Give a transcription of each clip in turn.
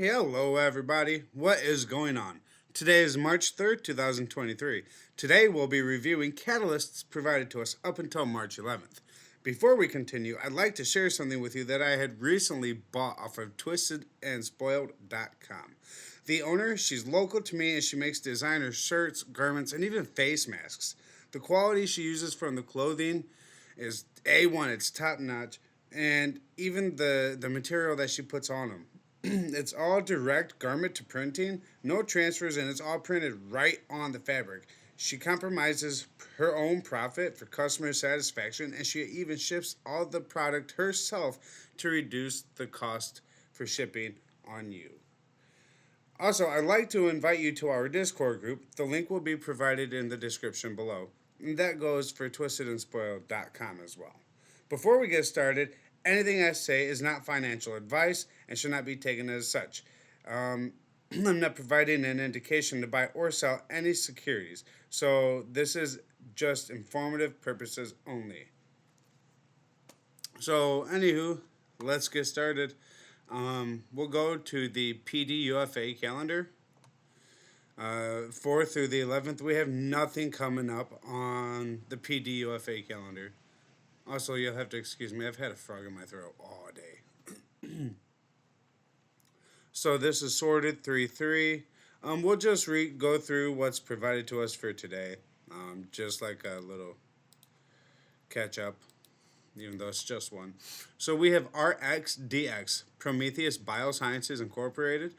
Hello, everybody. What is going on? Today is March 3rd, 2023. Today we'll be reviewing catalysts provided to us up until March 11th. Before we continue, I'd like to share something with you that I had recently bought off of twistedandspoiled.com. The owner, she's local to me and she makes designer shirts, garments, and even face masks. The quality she uses from the clothing is A1, it's top notch, and even the material that she puts on them. It's all direct garment to printing, no transfers, and it's all printed right on the fabric. She compromises her own profit for customer satisfaction, and she even ships all the product herself to reduce the cost for shipping on you. Also, I'd like to invite you to our Discord group. The link will be provided in the description below. And that goes for twistedandspoiled.com as well. Before we get started, anything I say is not financial advice and should not be taken as such. I'm not providing an indication to buy or sell any securities. So this is just informative purposes only. So, anywho, let's get started. We'll go to the PDUFA calendar. 4th through the 11th, we have nothing coming up on the PDUFA calendar. Also, you'll have to excuse me, I've had a frog in my throat all day. So this is sorted 3-3. We'll just go through what's provided to us for today. Just like a little catch up, even though it's just one. So we have RxDX, Prometheus Biosciences Incorporated.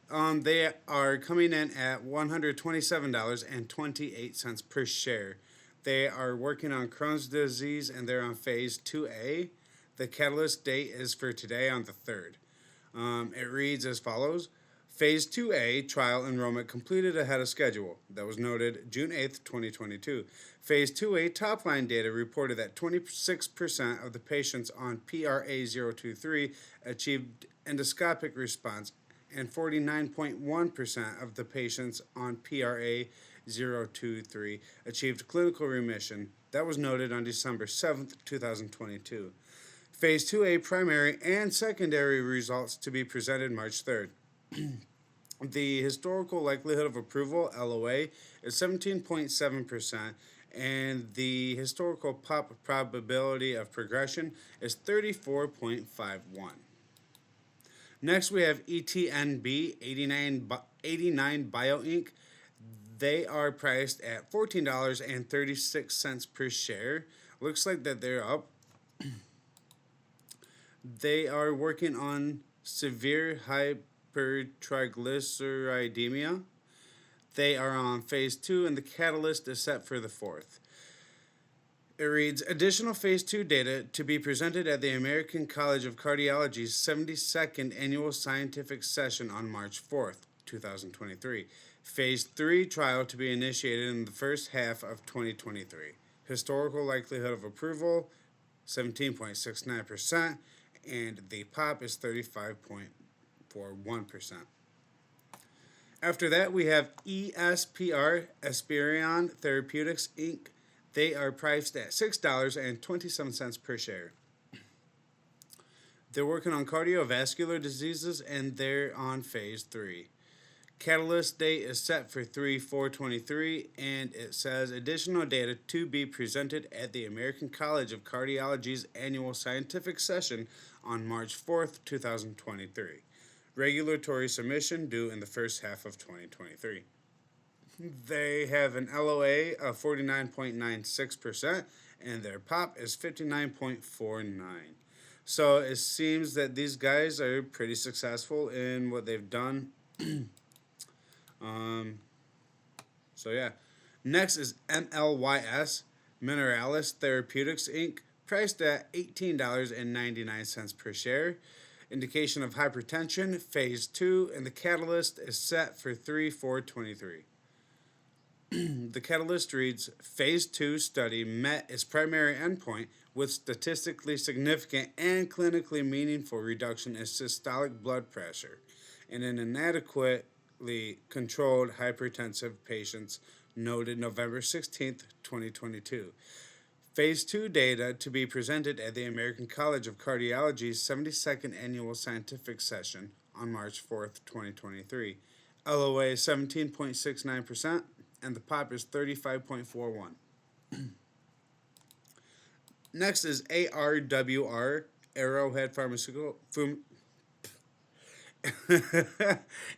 They are coming in at $127.28 per share. They are working on Crohn's disease and they're on phase 2A. The catalyst date is for today on the 3rd. It reads as follows. Phase 2A trial enrollment completed ahead of schedule. That was noted June 8th, 2022. Phase 2A top-line data reported that 26% of the patients on PRA023 achieved endoscopic response and 49.1% of the patients on PRA023 achieved clinical remission. That was noted on December 7th, 2022. Phase 2A primary and secondary results to be presented March 3rd. The historical likelihood of approval, LOA, is 17.7%, and the historical probability of progression is 34.51. Next, we have ETNB 89 Bio Inc. They are priced at $14.36 per share. Looks like that they're up. They are working on severe hypertriglyceridemia. They are on phase 2, and the catalyst is set for the 4th. It reads, additional phase 2 data to be presented at the American College of Cardiology's 72nd Annual Scientific Session on March 4th, 2023. Phase 3 trial to be initiated in the first half of 2023. Historical likelihood of approval, 17.69%, and the POP is 35.41%. After that, we have ESPR, Esperion Therapeutics, Inc. They are priced at $6.27 per share. They're working on cardiovascular diseases, and they're on phase 3. Catalyst date is set for 3/4/23, and it says additional data to be presented at the American College of Cardiology's annual scientific session on March 4th, 2023. Regulatory submission due in the first half of 2023. They have an LOA of 49.96%, and their POP is 59.49. So it seems that these guys are pretty successful in what they've done. So yeah. Next is MLYS, Mineralis Therapeutics, Inc., priced at $18.99 per share. Indication of hypertension, phase 2, and the catalyst is set for 3/4/23. The catalyst reads, phase 2 study met its primary endpoint with statistically significant and clinically meaningful reduction in systolic blood pressure in an inadequately controlled hypertensive patients, noted November 16th, 2022. Phase 2 data to be presented at the American College of Cardiology's 72nd Annual Scientific Session on March 4th, 2023. LOA is 17.69%, and the POP is 35.41. Next is ARWR, Arrowhead Pharmaceutical,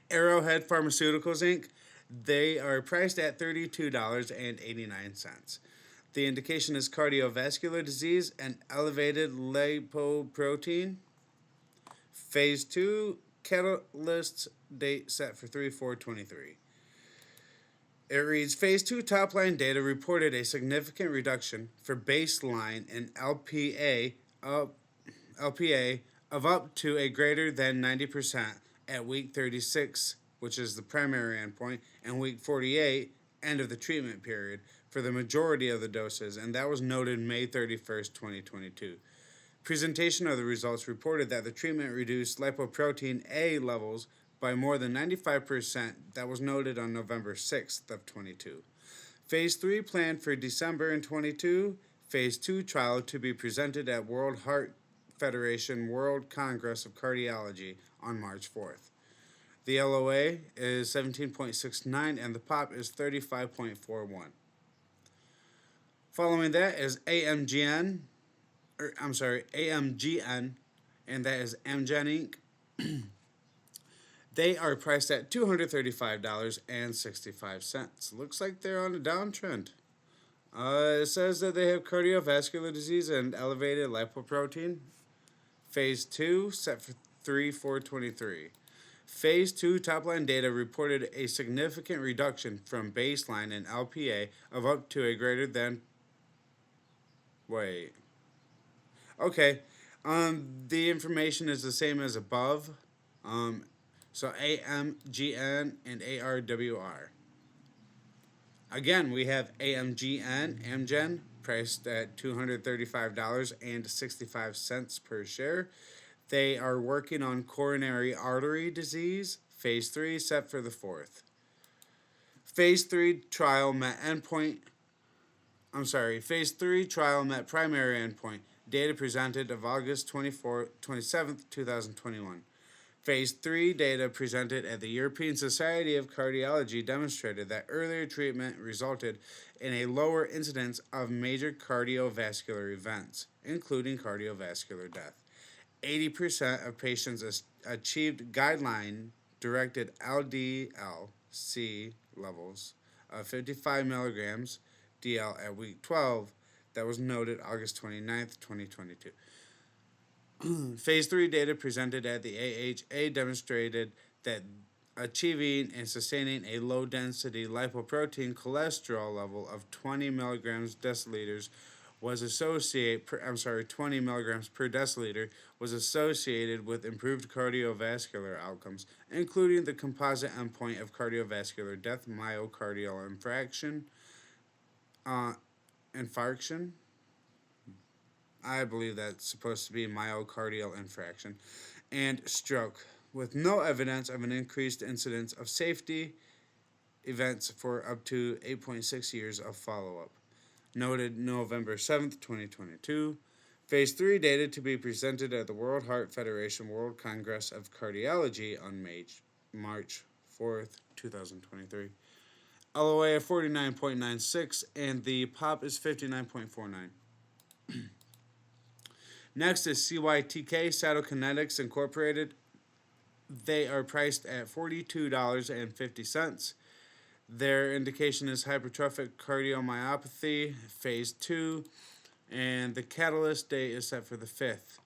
Arrowhead Pharmaceuticals Inc. They are priced at $32.89. The indication is cardiovascular disease and elevated lipoprotein. Phase 2 catalyst date set for 3/4/23. It reads, Phase 2 top-line data reported a significant reduction for baseline in LPA of up to a greater than 90% at week 36, which is the primary endpoint, and week 48, end of the treatment period, for the majority of the doses, and that was noted May 31st, 2022. Presentation of the results reported that the treatment reduced lipoprotein A levels by more than 95%. That was noted on November 6th of 22. Phase 3 planned for December in 22. Phase 2 trial to be presented at World Heart Federation World Congress of Cardiology on March 4th. The LOA is 17.69 and the POP is 35.41. Following that is AMGN, and that is Amgen Inc. They are priced at $235.65. Looks like they're on a downtrend. It says that they have cardiovascular disease and elevated lipoprotein. Phase 2 set for 3/4/23. Phase 2 top-line data reported a significant reduction from baseline in LPA of up to a greater than... Wait. Okay. The information is the same as above. So AMGN and ARWR. Again, we have Amgen, priced at $235.65 per share. They are working on coronary artery disease. Phase 3 set for the 4th. Phase 3 trial met primary endpoint. Data presented of August 27th, 2021. Phase 3 data presented at the European Society of Cardiology demonstrated that earlier treatment resulted in a lower incidence of major cardiovascular events, including cardiovascular death. 80% of patients achieved guideline-directed LDL-C levels of 55 milligrams DL at week 12. That was noted August 29th, 2022. Phase 3 data presented at the AHA demonstrated that achieving and sustaining a low-density lipoprotein cholesterol level of 20 milligrams deciliters was 20 milligrams per deciliter was associated with improved cardiovascular outcomes, including the composite endpoint of cardiovascular death, myocardial infarction. I believe that's supposed to be myocardial infarction, and stroke, with no evidence of an increased incidence of safety events for up to 8.6 years of follow-up. Noted November 7th, 2022. Phase 3 data to be presented at the World Heart Federation World Congress of Cardiology on March 4th, 2023. LOA of 49.96 and the POP is 59.49. Next is CYTK, Cytokinetics Incorporated. They are priced at $42.50. Their indication is hypertrophic cardiomyopathy, phase 2, and the catalyst date is set for the 5th.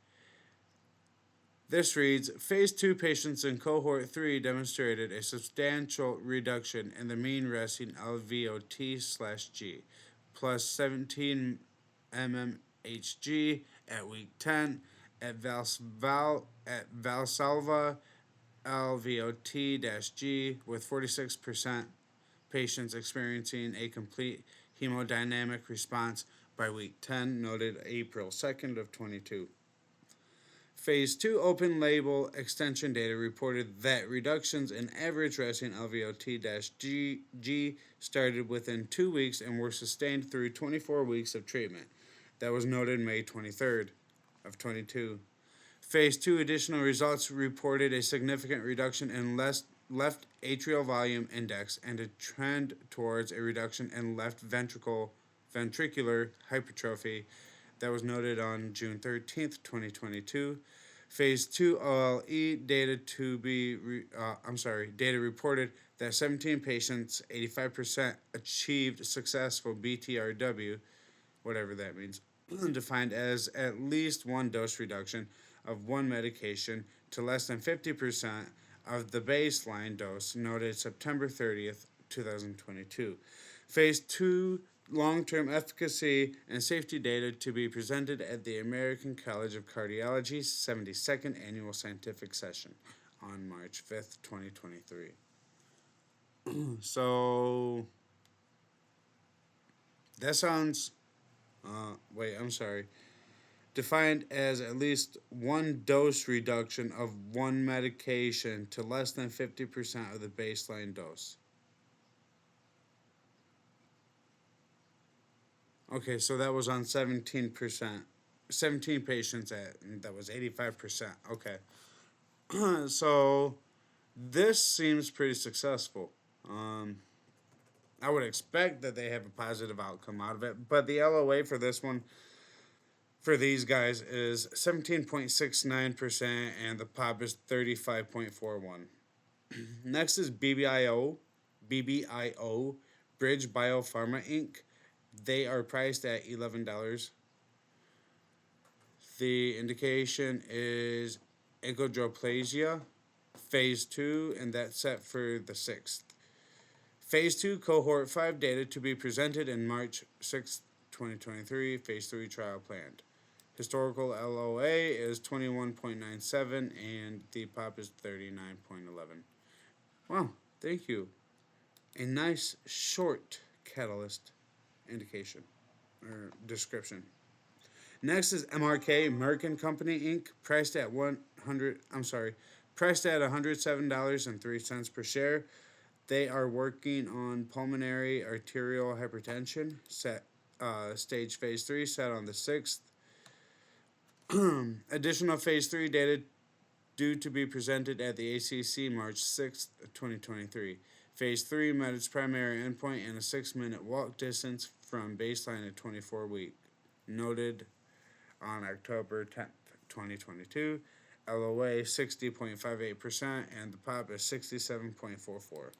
This reads, Phase 2 patients in Cohort 3 demonstrated a substantial reduction in the mean resting LVOT/G, plus 17 mmHg at week 10 at Valsalva LVOT-G, with 46% patients experiencing a complete hemodynamic response by week 10, noted April 2nd of 22. Phase 2 open-label extension data reported that reductions in average resting LVOT-G started within 2 weeks and were sustained through 24 weeks of treatment. That was noted May 23rd of 22. Phase 2 additional results reported a significant reduction in left atrial volume index and a trend towards a reduction in left ventricular hypertrophy that was noted on June 13th, 2022. Phase 2 OLE data reported that 17 patients, 85%, achieved successful BTRW, whatever that means, defined as at least one dose reduction of one medication to less than 50% of the baseline dose noted September 30th, 2022. Phase 2 long-term efficacy and safety data to be presented at the American College of Cardiology's 72nd Annual Scientific Session on March 5th, 2023. So, that sounds... Defined as at least one dose reduction of one medication to less than 50% of the baseline dose. Okay, so that was on 17%. 17 patients that was 85%. Okay. So this seems pretty successful. I would expect that they have a positive outcome out of it, but the LOA for this one, for these guys, is 17.69%, and the POP is 35.41. Next is BBIO, Bridge Biopharma Inc. They are priced at $11. The indication is achondroplasia, phase 2, and that's set for the 6th. Phase 2 cohort 5 data to be presented in March 6th, 2023. Phase 3 trial planned. Historical LOA is 21.97 and the POP is 39.11. Wow, thank you. A nice short catalyst indication or description. Next is MRK, Merck & Company Inc., priced at $107.03 per share. They are working on pulmonary arterial hypertension, stage phase 3, set on the 6th. Additional phase 3 data due to be presented at the ACC March 6th, 2023. Phase 3 met its primary endpoint in a 6-minute walk distance from baseline at 24 weeks. Noted on October 10th, 2022. LOA 60.58% and the POP is 67.44.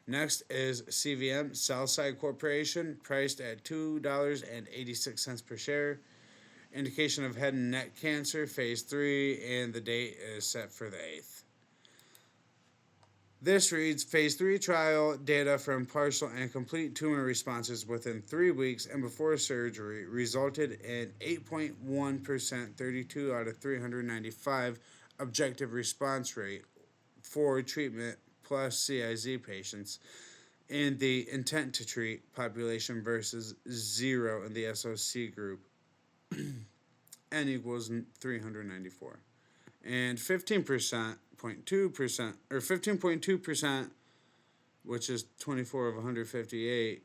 Next is CVM, Southside Corporation, priced at $2.86 per share. Indication of head and neck cancer, phase 3, and the date is set for the 8th. This reads, phase 3 trial data from partial and complete tumor responses within 3 weeks and before surgery resulted in 8.1%, 32 out of 395 objective response rate for treatment plus CIZ patients in the intent to treat population versus 0 in the SOC group. N equals 394. And 15.2%, which is 24 of 158,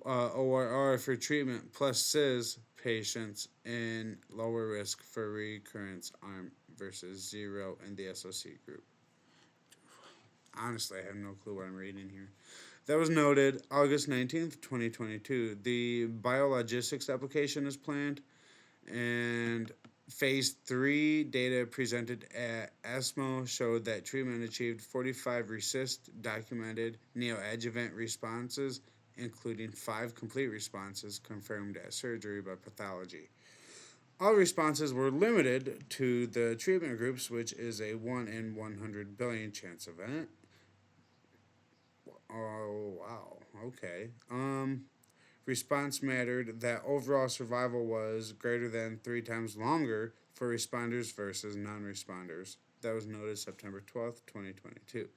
ORR for treatment plus CIS patients in lower risk for recurrence arm versus 0 in the SOC group. Honestly, I have no clue what I'm reading here. That was noted August 19th, 2022. The biologistics application is planned, and phase 3 data presented at ESMO showed that treatment achieved 45 RECIST documented neoadjuvant responses, including 5 complete responses confirmed at surgery by pathology. All responses were limited to the treatment groups, which is a 1 in 100 billion chance event. Oh, wow. Okay. Response mattered that overall survival was greater than 3 times longer for responders versus non-responders. That was noted September 12th, 2022.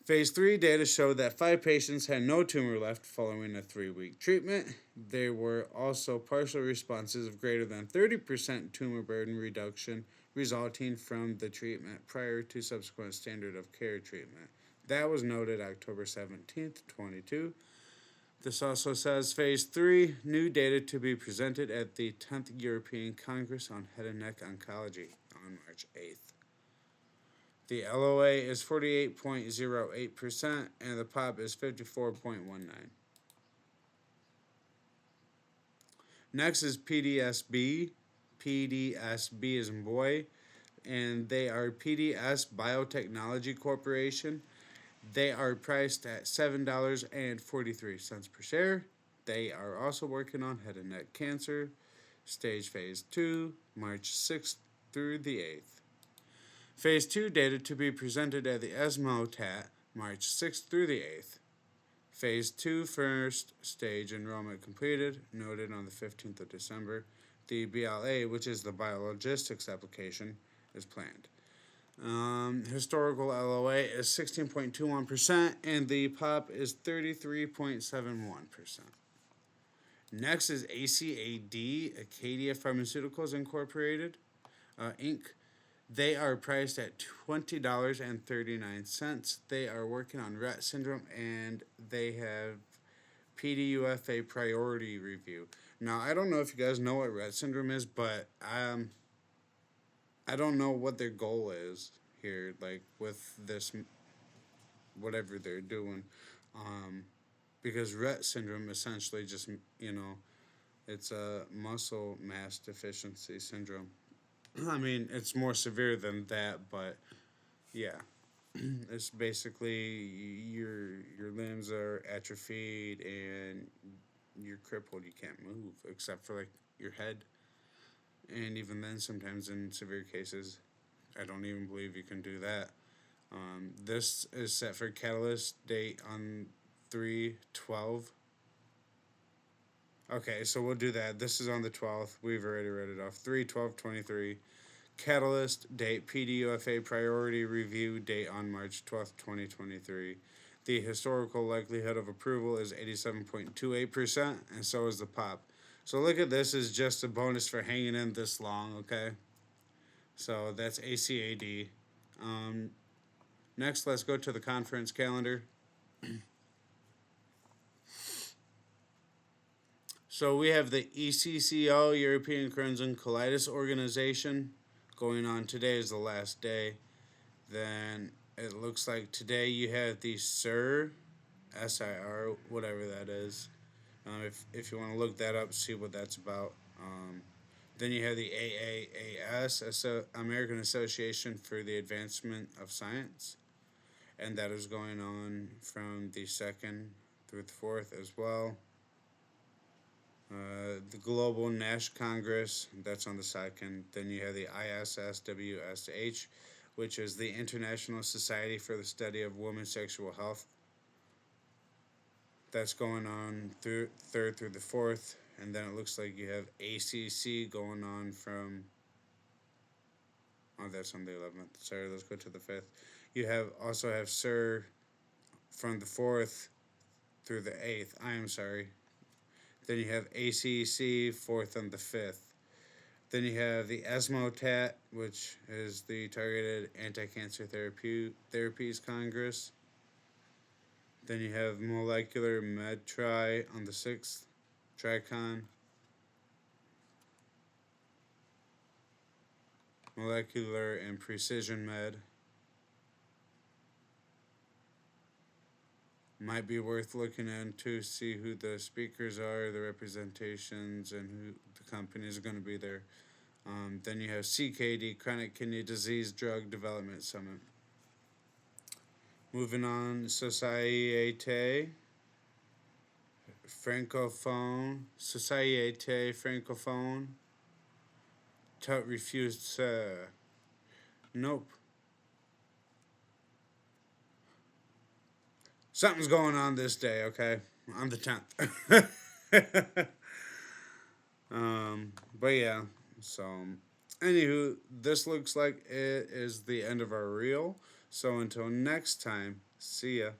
Phase 3 data showed that 5 patients had no tumor left following a 3-week treatment. There were also partial responses of greater than 30% tumor burden reduction resulting from the treatment prior to subsequent standard of care treatment. That was noted October 17th, 22. This also says phase 3, new data to be presented at the 10th European Congress on Head and Neck Oncology on March 8th. The LOA is 48.08% and the POP is 54.19. Next is PDSB. PDSB is in boy, and they are PDS Biotechnology Corporation. They are priced at $7.43 per share. They are also working on head and neck cancer, stage phase 2, March 6th through the 8th. Phase 2 data to be presented at the ESMO TAT, March 6th through the 8th. Phase 2 first stage enrollment completed, noted on the 15th of December. The BLA, which is the biologistics application, is planned. Historical LOA is 16.21% and the POP is 33.71%. Next is ACAD, Acadia Pharmaceuticals Incorporated, Inc. They are priced at $20.39. They are working on Rett syndrome and they have PDUFA priority review. Now, I don't know if you guys know what Rett syndrome is, but I don't know what their goal is here, like with this, whatever they're doing, because Rett syndrome essentially just, it's a muscle mass deficiency syndrome. I mean, it's more severe than that, but yeah, it's basically your limbs are atrophied and you're crippled. You can't move except for like your head. And even then, sometimes in severe cases, I don't even believe you can do that. This is set for catalyst date on 3/12. Okay, so we'll do that. This is on the 12th. We've already read it off. 3/12/23. Catalyst date PDUFA priority review date on March 12th, 2023. The historical likelihood of approval is 87.28%, and so is the POP. So look at this as just a bonus for hanging in this long, okay? So that's ACAD. Next, let's go to the conference calendar. So we have the ECCO, European Crimson Colitis Organization, going on. Today is the last day. Then it looks like today you have the SIR, SIR, whatever that is. If you want to look that up, see what that's about. Then you have the AAAS, American Association for the Advancement of Science, and that is going on from the 2nd through the 4th as well. The Global NASH Congress, that's on the 2nd. Then you have the ISSWSH, which is the International Society for the Study of Women's Sexual Health. That's going on through 3rd through the 4th. And then it looks like you have ACC going on from, that's on the 11th. Sorry, let's go to the 5th. You also have SIR from the 4th through the 8th. I am sorry. Then you have ACC 4th and the 5th. Then you have the ESMO TAT, which is the Targeted Anti-Cancer Therapies Congress. Then you have Molecular MedTri on the 6th, TriCon. Molecular and Precision Med. Might be worth looking into, see who the speakers are, the representations, and who the companies are going to be there. Then you have CKD, Chronic Kidney Disease Drug Development Summit. Moving on, Société Francophone. Tout refused, nope. Something's going on this day, okay? On the 10th. But yeah, so anywho, this looks like it is the end of our reel. So until next time, see ya.